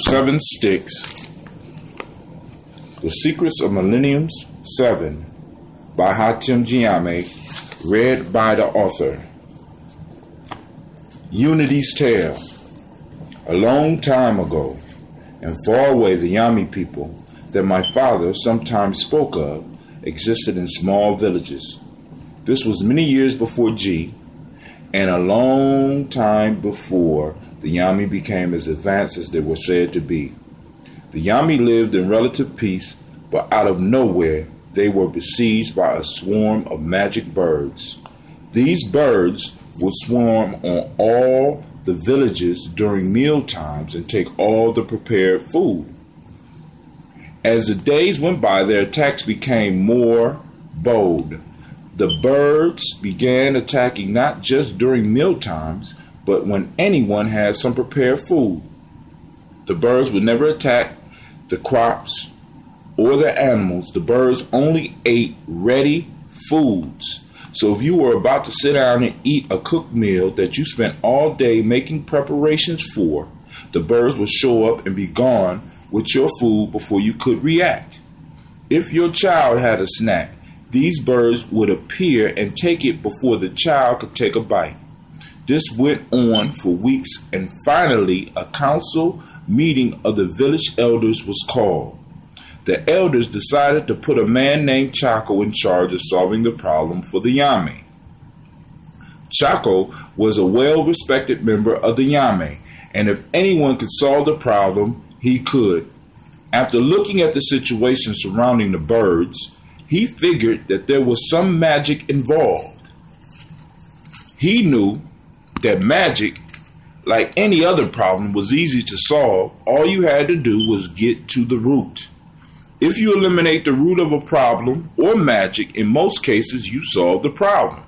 7 Sticks, The Secrets of Millenniums 7 by Hatem Giame, read by the author. Unity's Tale. A long time ago, and far away, the Yami people that my father sometimes spoke of existed in small villages. This was many years before G, and a long time before the Yami became as advanced as they were said to be. The Yami lived in relative peace, but out of nowhere they were besieged by a swarm of magic birds. These birds would swarm on all the villages during meal times and take all the prepared food. As the days went by, their attacks became more bold. The birds began attacking not just during meal times, but when anyone had some prepared food. The birds would never attack the crops or the animals. The birds only ate ready foods. So if you were about to sit down and eat a cooked meal that you spent all day making preparations for, the birds would show up and be gone with your food before you could react. If your child had a snack, these birds would appear and take it before the child could take a bite. This went on for weeks, and finally a council meeting of the village elders was called. The elders decided to put a man named Chaco in charge of solving the problem for the Yami. Chaco was a well-respected member of the Yami, and if anyone could solve the problem, he could. After looking at the situation surrounding the birds, he figured that there was some magic involved. He knew that magic, like any other problem, was easy to solve. All you had to do was get to the root. If you eliminate the root of a problem or magic, in most cases you solve the problem.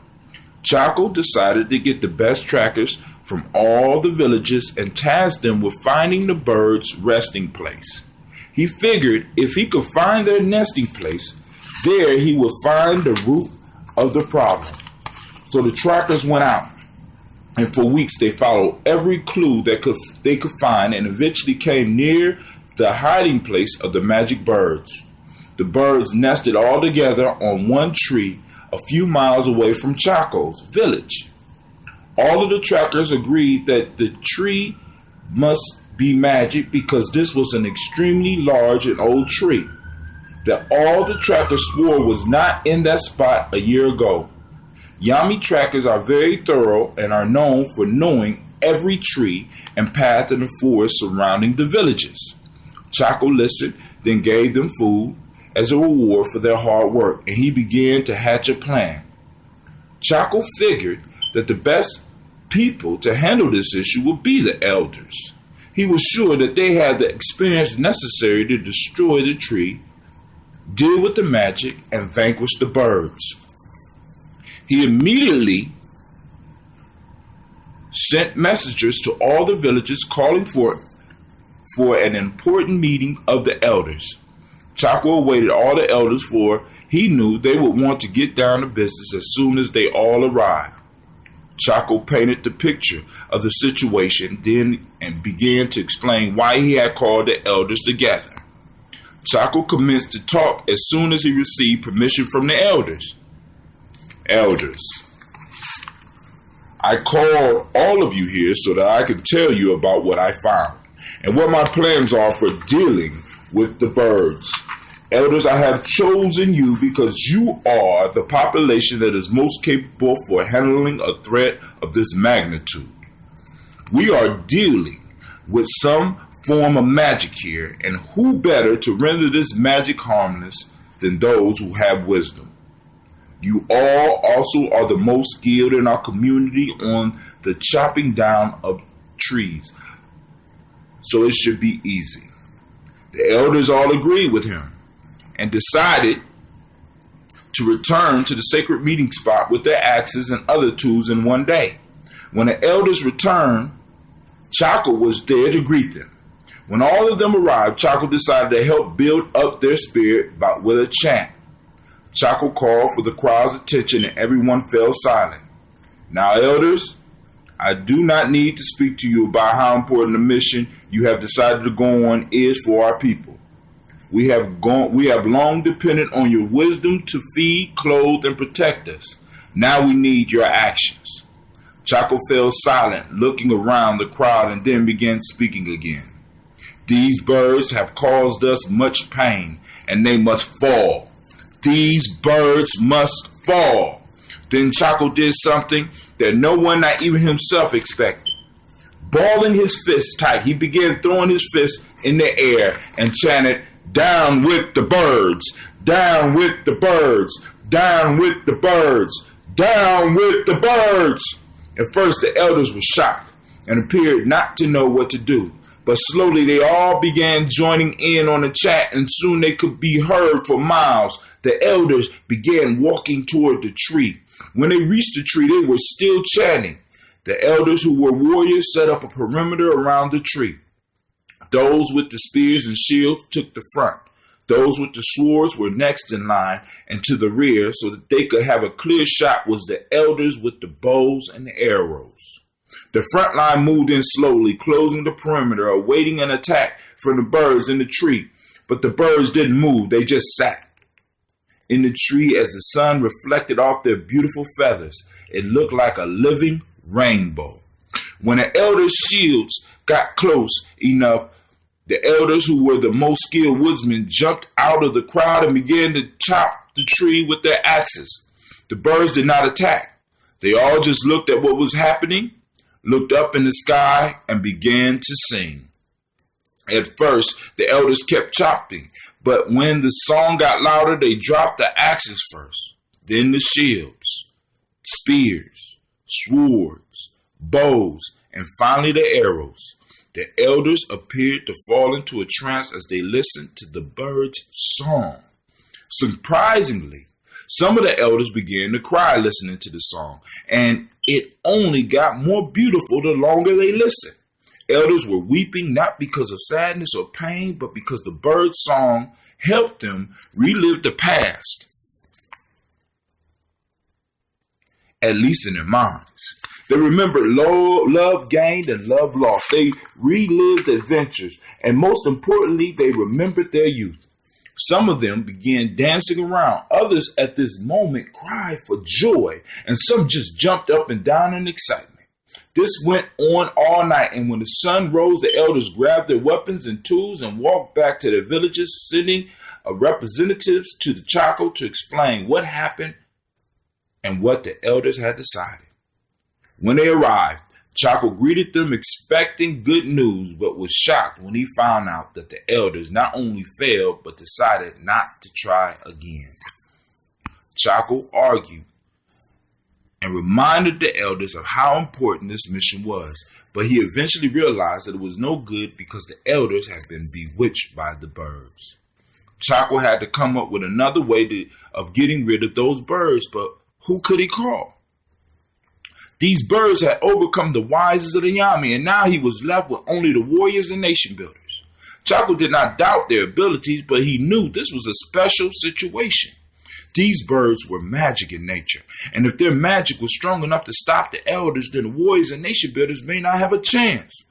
Chaco decided to get the best trackers from all the villages and tasked them with finding the birds' resting place. He figured if he could find their nesting place, there he would find the root of the problem. So the trackers went out, and for weeks they followed every clue that they could find, and eventually came near the hiding place of the magic birds. The birds nested all together on one tree a few miles away from Chaco's village. All of the trackers agreed that the tree must be magic because this was an extremely large and old tree that all the trackers swore was not in that spot a year ago. Yami trackers are very thorough and are known for knowing every tree and path in the forest surrounding the villages. Chaco listened, then gave them food as a reward for their hard work, and he began to hatch a plan. Chaco figured that the best people to handle this issue would be the elders. He was sure that they had the experience necessary to destroy the tree, deal with the magic, and vanquish the birds. He immediately sent messengers to all the villages calling for an important meeting of the elders. Chaco awaited all the elders, for he knew they would want to get down to business as soon as they all arrived. Chaco painted the picture of the situation then and began to explain why he had called the elders together. Chaco commenced to talk as soon as he received permission from the elders. Elders, I called all of you here so that I can tell you about what I found and what my plans are for dealing with the birds. Elders, I have chosen you because you are the population that is most capable for handling a threat of this magnitude. We are dealing with some form of magic here, and who better to render this magic harmless than those who have wisdom? You all also are the most skilled in our community on the chopping down of trees, so it should be easy. The elders all agreed with him and decided to return to the sacred meeting spot with their axes and other tools in one day. When the elders returned, Chaco was there to greet them. When all of them arrived, Chaco decided to help build up their spirit with a chant. Chaco called for the crowd's attention and everyone fell silent. Now, elders, I do not need to speak to you about how important the mission you have decided to go on is for our people. We have long depended on your wisdom to feed, clothe, and protect us. Now we need your actions. Chaco fell silent, looking around the crowd, and then began speaking again. These birds have caused us much pain, and they must fall. These birds must fall. Then Chaco did something that no one, not even himself, expected. Balling his fists tight, he began throwing his fists in the air and chanted, "Down with the birds! Down with the birds! Down with the birds! Down with the birds!" At first, the elders were shocked and appeared not to know what to do. But slowly they all began joining in on the chant, and soon they could be heard for miles. The elders began walking toward the tree. When they reached the tree, they were still chanting. The elders, who were warriors, set up a perimeter around the tree. Those with the spears and shields took the front. Those with the swords were next in line and to the rear, so that they could have a clear shot was the elders with the bows and the arrows. The front line moved in slowly, closing the perimeter, awaiting an attack from the birds in the tree. But the birds didn't move, they just sat in the tree as the sun reflected off their beautiful feathers. It looked like a living rainbow. When the elders' shields got close enough, the elders, who were the most skilled woodsmen, jumped out of the crowd and began to chop the tree with their axes. The birds did not attack. They all just looked at what was happening, looked up in the sky, and began to sing. At first, the elders kept chopping, but when the song got louder, they dropped the axes first, then the shields, spears, swords, bows, and finally the arrows. The elders appeared to fall into a trance as they listened to the birds' song. Surprisingly, some of the elders began to cry listening to the song, and it only got more beautiful the longer they listened. Elders were weeping not because of sadness or pain, but because the bird song helped them relive the past, at least in their minds. They remembered love gained and love lost. They relived adventures, and most importantly, they remembered their youth. Some of them began dancing around. Others at this moment cried for joy, and some just jumped up and down in excitement. This went on all night, and when the sun rose, the elders grabbed their weapons and tools and walked back to their villages, sending representatives to the Chaco to explain what happened and what the elders had decided. When they arrived, Chaco greeted them expecting good news, but was shocked when he found out that the elders not only failed, but decided not to try again. Chaco argued and reminded the elders of how important this mission was, but he eventually realized that it was no good because the elders had been bewitched by the birds. Chaco had to come up with another way of getting rid of those birds, but who could he call? These birds had overcome the wisest of the Yami, and now he was left with only the warriors and nation builders. Chaco did not doubt their abilities, but he knew this was a special situation. These birds were magic in nature, and if their magic was strong enough to stop the elders, then the warriors and nation builders may not have a chance.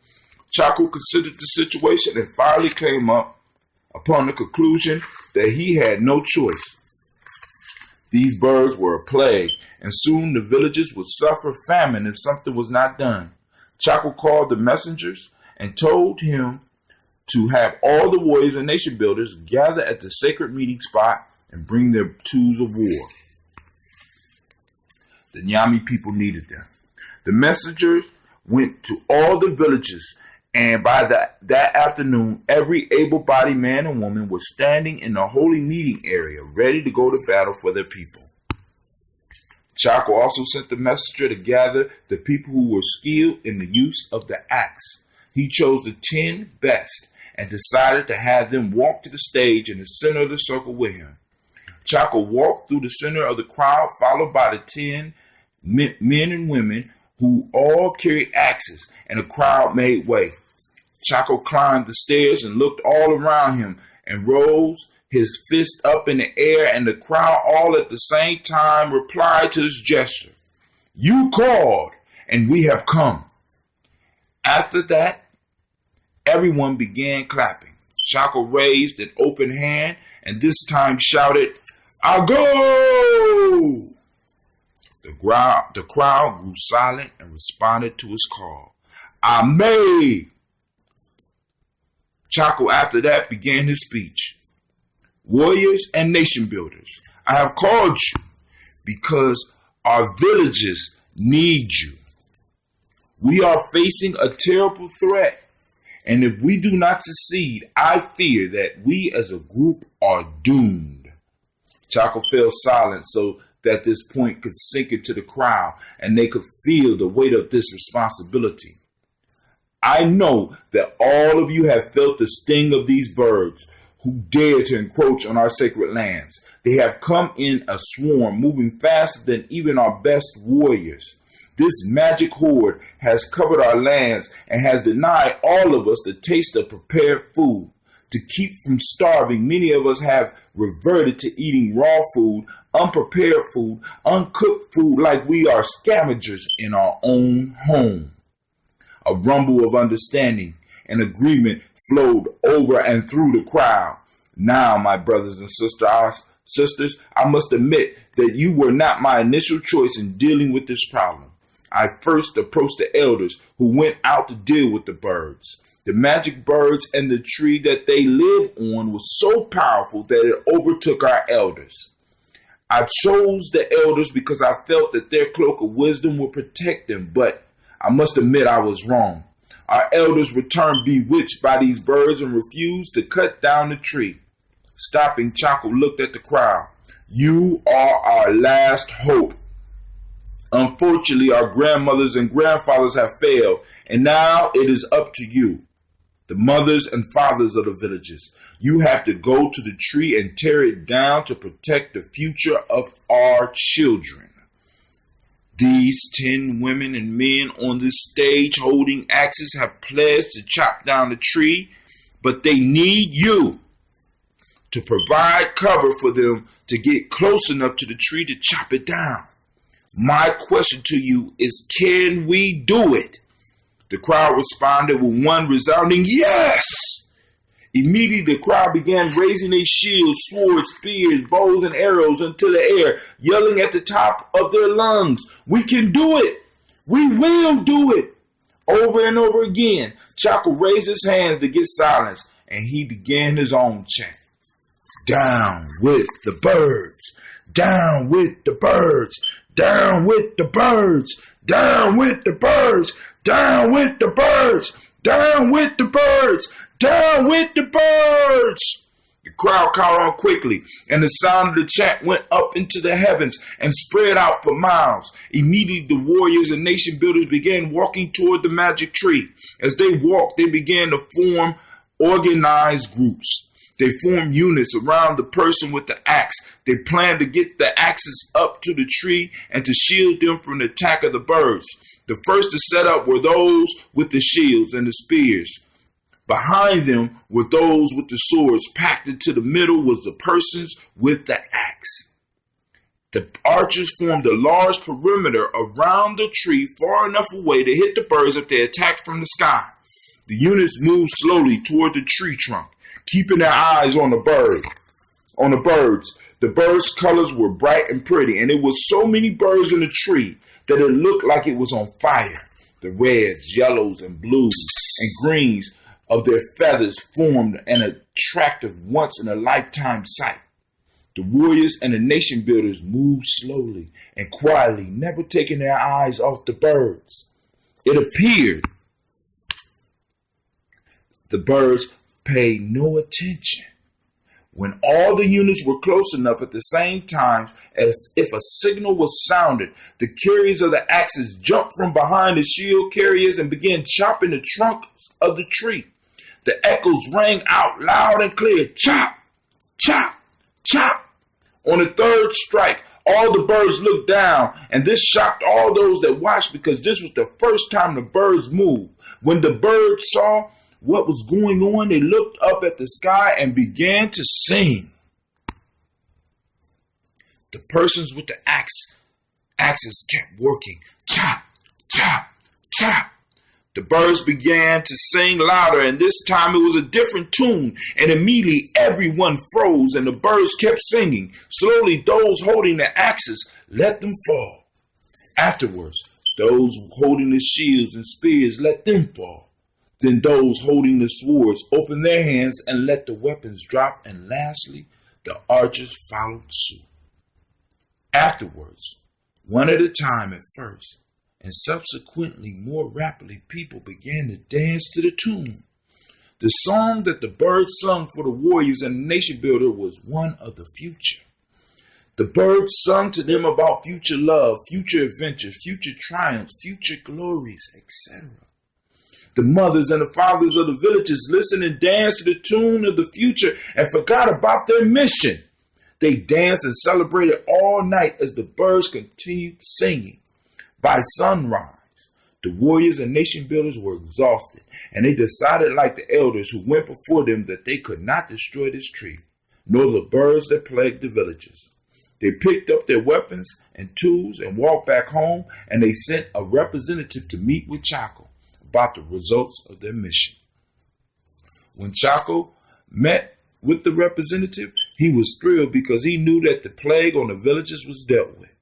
Chaco considered the situation and finally came up upon the conclusion that he had no choice. These birds were a plague, and soon the villages would suffer famine if something was not done. Chaco called the messengers and told him to have all the warriors and nation builders gather at the sacred meeting spot and bring their tools of war. The Nyami people needed them. The messengers went to all the villages, and by that afternoon, every able-bodied man and woman was standing in the holy meeting area, ready to go to battle for their people. Chaco also sent the messenger to gather the people who were skilled in the use of the axe. He chose the 10 best and decided to have them walk to the stage in the center of the circle with him. Chaco walked through the center of the crowd, followed by the 10 men and women who all carried axes, and the crowd made way. Chaco climbed the stairs and looked all around him and rose his fist up in the air, and the crowd all at the same time replied to his gesture. "You called, and we have come." After that, everyone began clapping. Chaco raised an open hand and this time shouted, "I'll go!" The crowd grew silent and responded to his call. "I may!" Chaco after that began his speech. "Warriors and nation builders, I have called you because our villages need you. We are facing a terrible threat, and if we do not succeed, I fear that we as a group are doomed." Chaco fell silent so that this point could sink into the crowd and they could feel the weight of this responsibility. "I know that all of you have felt the sting of these birds who dare to encroach on our sacred lands. They have come in a swarm, moving faster than even our best warriors. This magic horde has covered our lands and has denied all of us the taste of prepared food. To keep from starving, many of us have reverted to eating raw food, unprepared food, uncooked food like we are scavengers in our own home." A rumble of understanding and agreement flowed over and through the crowd. "Now, my brothers and sisters, I must admit that you were not my initial choice in dealing with this problem. I first approached the elders who went out to deal with the birds. The magic birds and the tree that they live on was so powerful that it overtook our elders. I chose the elders because I felt that their cloak of wisdom would protect them, but I must admit I was wrong. Our elders returned bewitched by these birds and refused to cut down the tree." Stopping, Chaco looked at the crowd. "You are our last hope. Unfortunately, our grandmothers and grandfathers have failed, and now it is up to you, the mothers and fathers of the villages. You have to go to the tree and tear it down to protect the future of our children." These 10 women and men on this stage holding axes have pledged to chop down the tree, but they need you to provide cover for them to get close enough to the tree to chop it down. My question to you is, can we do it? The crowd responded with one resounding yes. Immediately, the crowd began raising their shields, swords, spears, bows, and arrows into the air, yelling at the top of their lungs, "We can do it! We will do it!" Over and over again, Chaco raised his hands to get silence, and he began his own chant. "Down with the birds! Down with the birds! Down with the birds! Down with the birds! Down with the birds! Down with the birds! Down with the birds!" The crowd caught on quickly, and the sound of the chant went up into the heavens and spread out for miles. Immediately, the warriors and nation builders began walking toward the magic tree. As they walked, they began to form organized groups. They formed units around the person with the axe. They planned to get the axes up to the tree and to shield them from the attack of the birds. The first to set up were those with the shields and the spears. Behind them were those with the swords. Packed into the middle was the persons with the axe. The archers formed a large perimeter around the tree, far enough away to hit the birds if they attacked from the sky. The units moved slowly toward the tree trunk, keeping their eyes on the birds. The birds' colors were bright and pretty, and there was so many birds in the tree that it looked like it was on fire. The reds, yellows, and blues and greens of their feathers formed an attractive once-in-a-lifetime sight. The warriors and the nation builders moved slowly and quietly, never taking their eyes off the birds. It appeared the birds paid no attention. When all the units were close enough at the same time, as if a signal was sounded, the carriers of the axes jumped from behind the shield carriers and began chopping the trunks of the tree. The echoes rang out loud and clear. Chop, chop, chop. On the third strike, all the birds looked down, and this shocked all those that watched because this was the first time the birds moved. When the birds saw what was going on, they looked up at the sky and began to sing. The persons with the axes kept working. Chop, chop, chop. The birds began to sing louder, and this time it was a different tune, and immediately everyone froze, and the birds kept singing. Slowly, those holding the axes let them fall. Afterwards, those holding the shields and spears let them fall. Then those holding the swords opened their hands and let the weapons drop, and lastly, the archers followed suit. Afterwards, one at a time at first, and subsequently more rapidly, people began to dance to the tune. The song that the birds sung for the warriors and the nation builder was one of the future. The birds sung to them about future love, future adventures, future triumphs, future glories, etc. The mothers and the fathers of the villages listened and danced to the tune of the future and forgot about their mission. They danced and celebrated all night as the birds continued singing. By sunrise, the warriors and nation builders were exhausted, and they decided, like the elders who went before them, that they could not destroy this tree, nor the birds that plagued the villages. They picked up their weapons and tools and walked back home, and they sent a representative to meet with Chaco about the results of their mission. When Chaco met with the representative, he was thrilled because he knew that the plague on the villages was dealt with.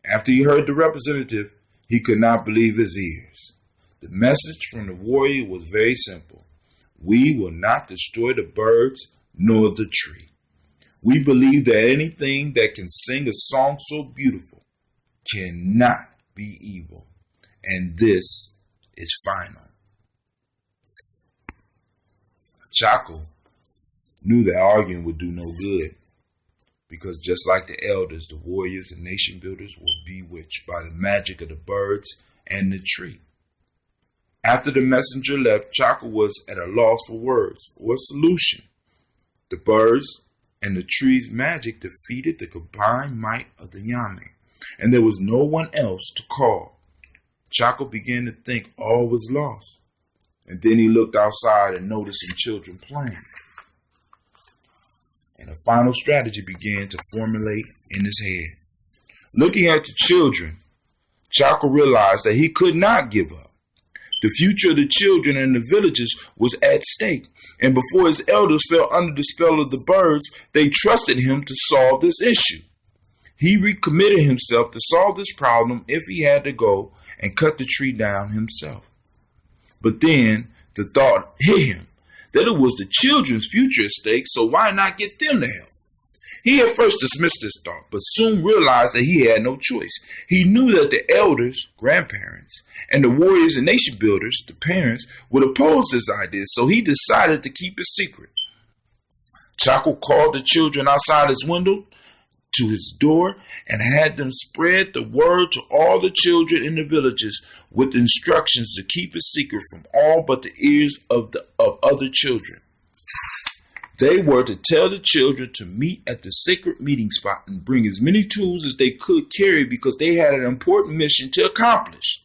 After he heard the representative, he could not believe his ears. The message from the warrior was very simple. We will not destroy the birds nor the tree. We believe that anything that can sing a song so beautiful cannot be evil. And this is final. Chaco knew that arguing would do no good, because just like the elders, the warriors and nation builders were bewitched by the magic of the birds and the tree. After the messenger left, Chaco was at a loss for words or solution. The birds and the tree's magic defeated the combined might of the Yame, and there was no one else to call. Chaco began to think all was lost, and then he looked outside and noticed some children playing. And a final strategy began to formulate in his head. Looking at the children, Chaco realized that he could not give up. The future of the children and the villages was at stake, and before his elders fell under the spell of the birds, they trusted him to solve this issue. He recommitted himself to solve this problem if he had to go and cut the tree down himself. But then the thought hit him that it was the children's future at stake, so why not get them to help? He at first dismissed this thought, but soon realized that he had no choice. He knew that the elders, grandparents, and the warriors and nation builders, the parents, would oppose this idea, so he decided to keep it secret. Chaco called the children outside his window to his door and had them spread the word to all the children in the villages with instructions to keep it secret from all but the ears of other children. They were to tell the children to meet at the sacred meeting spot and bring as many tools as they could carry because they had an important mission to accomplish.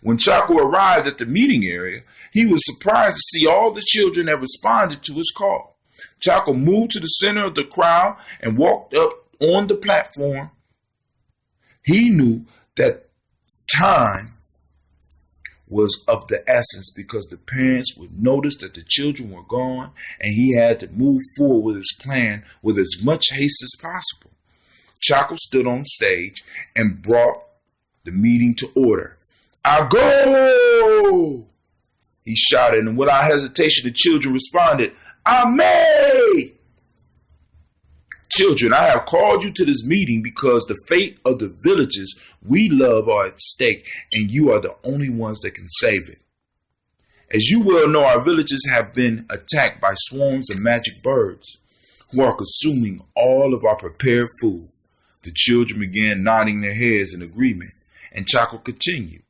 When Chaco arrived at the meeting area, he was surprised to see all the children that responded to his call. Chaco moved to the center of the crowd and walked up on the platform. He knew that time was of the essence because the parents would notice that the children were gone, and he had to move forward with his plan with as much haste as possible. Chaco stood on stage and brought the meeting to order. "I go!" he shouted, and without hesitation the children responded, "Amen!" "Children, I have called you to this meeting because the fate of the villages we love are at stake, and you are the only ones that can save it. As you well know, our villages have been attacked by swarms of magic birds who are consuming all of our prepared food." The children began nodding their heads in agreement, and Chaco continued,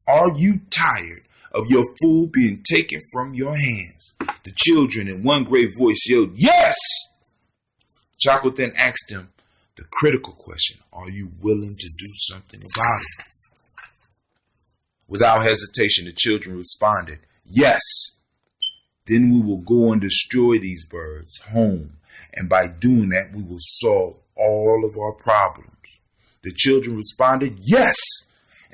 "Are you tired of your food being taken from your hands?" The children in one great voice yelled, "Yes!" Chaco then asked him the critical question, "Are you willing to do something about it?" Without hesitation, the children responded, "Yes." "Then we will go and destroy these birds' home, and by doing that, we will solve all of our problems." The children responded, "Yes."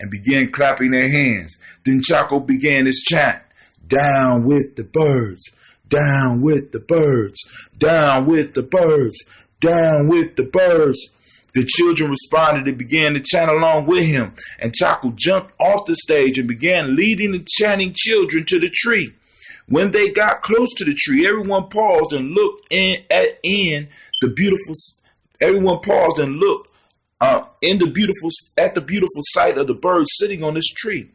and began clapping their hands. Then Chaco began his chant, "Down with the birds, down with the birds, down with the birds, down with the birds." The children responded and began to chant along with him, and Chaco jumped off the stage and began leading the chanting children to the tree. When they got close to the tree, everyone paused and looked at the beautiful sight of the birds sitting on this tree.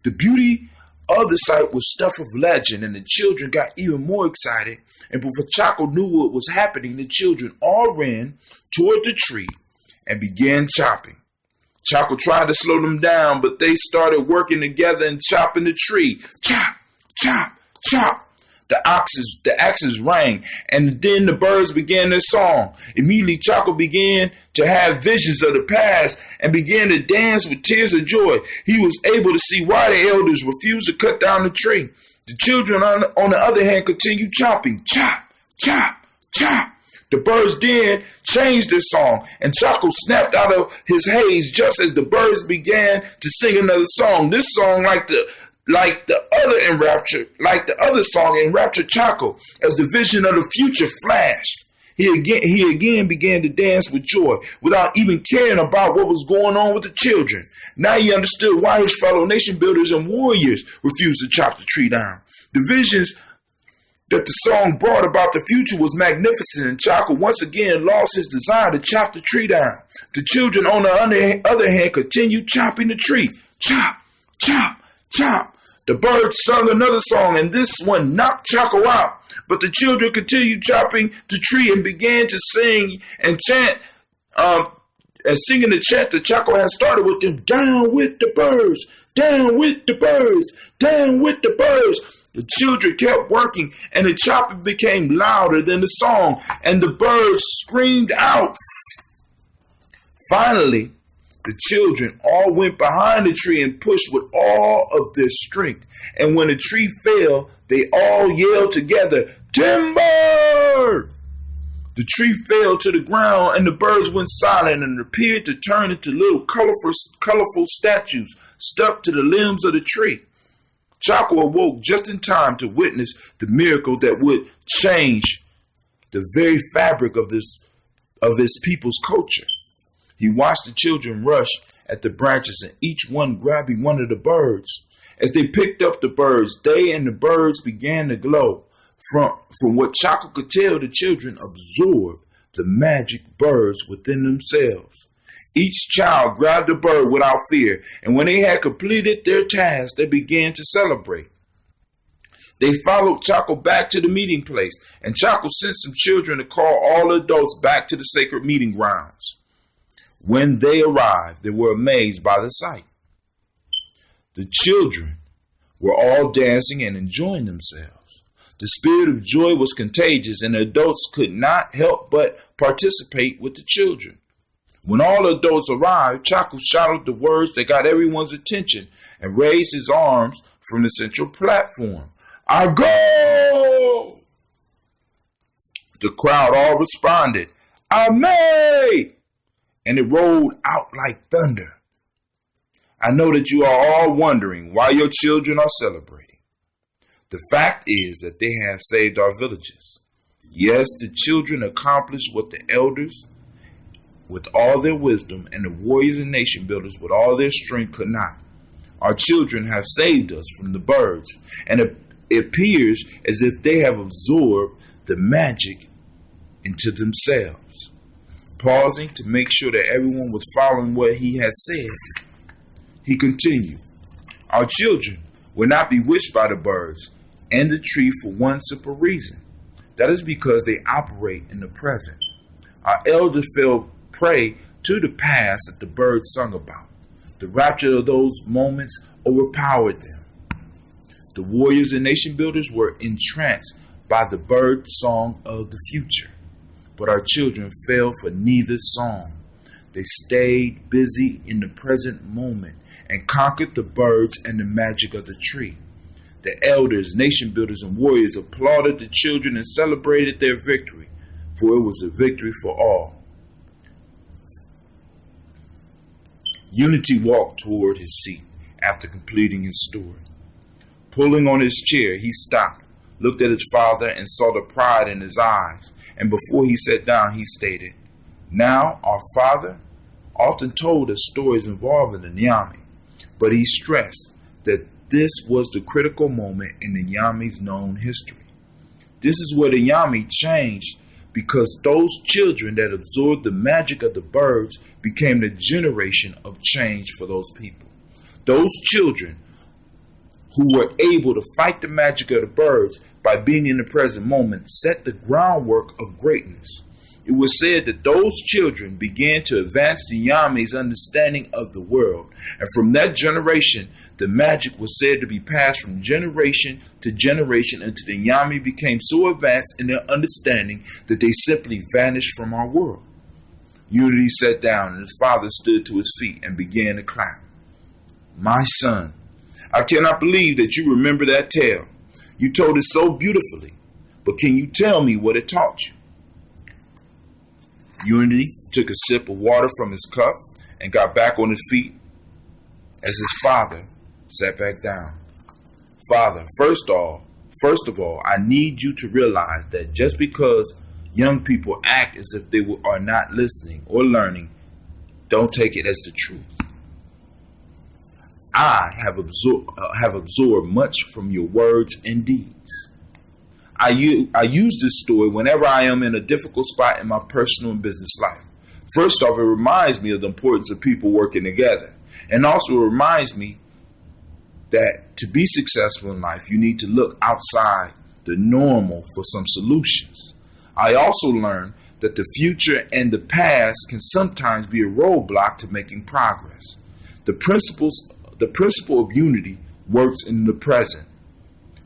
The beauty of the sight was stuff of legend, and the children got even more excited. And before Chaco knew what was happening, the children all ran toward the tree and began chopping. Chaco tried to slow them down, but they started working together and chopping the tree. Chop, chop, chop. The axes rang, and then the birds began their song. Immediately, Chaco began to have visions of the past and began to dance with tears of joy. He was able to see why the elders refused to cut down the tree. The children, on the other hand, continued chopping. Chop, chop, chop. The birds then changed their song, and Chaco snapped out of his haze just as the birds began to sing another song. This song, like the other song, enraptured Chaco as the vision of the future flashed. He again began to dance with joy without even caring about what was going on with the children. Now he understood why his fellow nation builders and warriors refused to chop the tree down. The visions that the song brought about the future was magnificent, and Chaco once again lost his desire to chop the tree down. The children, on the other hand, continued chopping the tree. Chop, chop, chop. The birds sung another song, and this one knocked Chaco out. But the children continued chopping the tree and began to sing and chant, singing the chant that Chaco had started with them. Down with the birds, down with the birds, down with the birds. The children kept working, and the chopping became louder than the song, and the birds screamed out. Finally, the children all went behind the tree and pushed with all of their strength. And when the tree fell, they all yelled together, "Timber!" The tree fell to the ground, and the birds went silent and appeared to turn into little colorful statues stuck to the limbs of the tree. Chaco awoke just in time to witness the miracle that would change the very fabric of his people's culture. He watched the children rush at the branches, and each one grabbing one of the birds. As they picked up the birds, they and the birds began to glow. From what Chaco could tell, the children absorbed the magic birds within themselves. Each child grabbed a bird without fear, and when they had completed their task, they began to celebrate. They followed Chaco back to the meeting place, and Chaco sent some children to call all adults back to the sacred meeting grounds. When they arrived, they were amazed by the sight. The children were all dancing and enjoying themselves. The spirit of joy was contagious, and the adults could not help but participate with the children. When all adults arrived, Chaco shouted the words that got everyone's attention and raised his arms from the central platform. "Our goal!" The crowd all responded, "Amen!" And it rolled out like thunder. I know that you are all wondering why your children are celebrating. The fact is that they have saved our villages. Yes, the children accomplished what the elders, with all their wisdom, and the warriors and nation builders with all their strength could not. Our children have saved us from the birds, and it appears as if they have absorbed the magic into themselves. Pausing to make sure that everyone was following what he had said, he continued, "Our children were not bewitched by the birds and the tree for one simple reason. That is because they operate in the present. Our elders fell prey to the past that the birds sung about. The rapture of those moments overpowered them. The warriors and nation builders were entranced by the bird song of the future. But our children fell for neither song. They stayed busy in the present moment and conquered the birds and the magic of the tree. The elders, nation builders, and warriors applauded the children and celebrated their victory, for it was a victory for all. Unity walked toward his seat after completing his story. Pulling on his chair, he stopped, looked at his father, and saw the pride in his eyes. And before he sat down, he stated, "Now, our father often told us stories involving the Nyami, but he stressed that this was the critical moment in the Nyami's known history. This is where the Nyami changed, because those children that absorbed the magic of the birds became the generation of change for those people. Those children who were able to fight the magic of the birds by being in the present moment set the groundwork of greatness. It was said that those children began to advance the Yami's understanding of the world, and from that generation, the magic was said to be passed from generation to generation until the Yami became so advanced in their understanding that they simply vanished from our world." Unity sat down, and his father stood to his feet and began to clap. "My son, I cannot believe that you remember that tale. You told it so beautifully, but can you tell me what it taught you?" Unity took a sip of water from his cup and got back on his feet as his father sat back down. "Father, first of all, I need you to realize that just because young people act as if they are not listening or learning, don't take it as the truth. I have absorbed much from your words and deeds. I use this story whenever I am in a difficult spot in my personal and business life. First off, it reminds me of the importance of people working together. And also it reminds me that to be successful in life, you need to look outside the normal for some solutions. I also learned that the future and the past can sometimes be a roadblock to making progress. The principle of unity works in the present."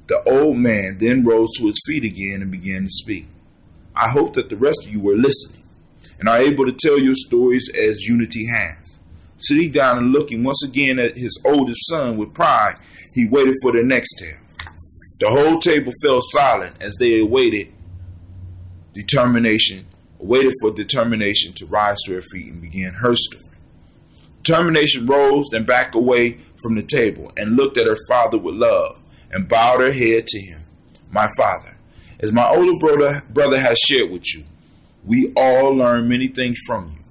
The old man then rose to his feet again and began to speak. "I hope that the rest of you were listening and are able to tell your stories as Unity has." Sitting down and looking once again at his oldest son with pride, he waited for the next tale. The whole table fell silent as they awaited for determination to rise to her feet and begin her story. Determination rose and backed away from the table and looked at her father with love and bowed her head to him. "My father, as my older brother has shared with you, we all learn many things from you.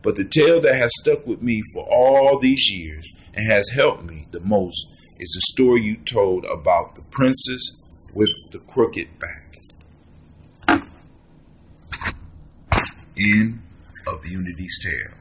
But the tale that has stuck with me for all these years and has helped me the most is the story you told about the princess with the crooked back." End of Unity's tale.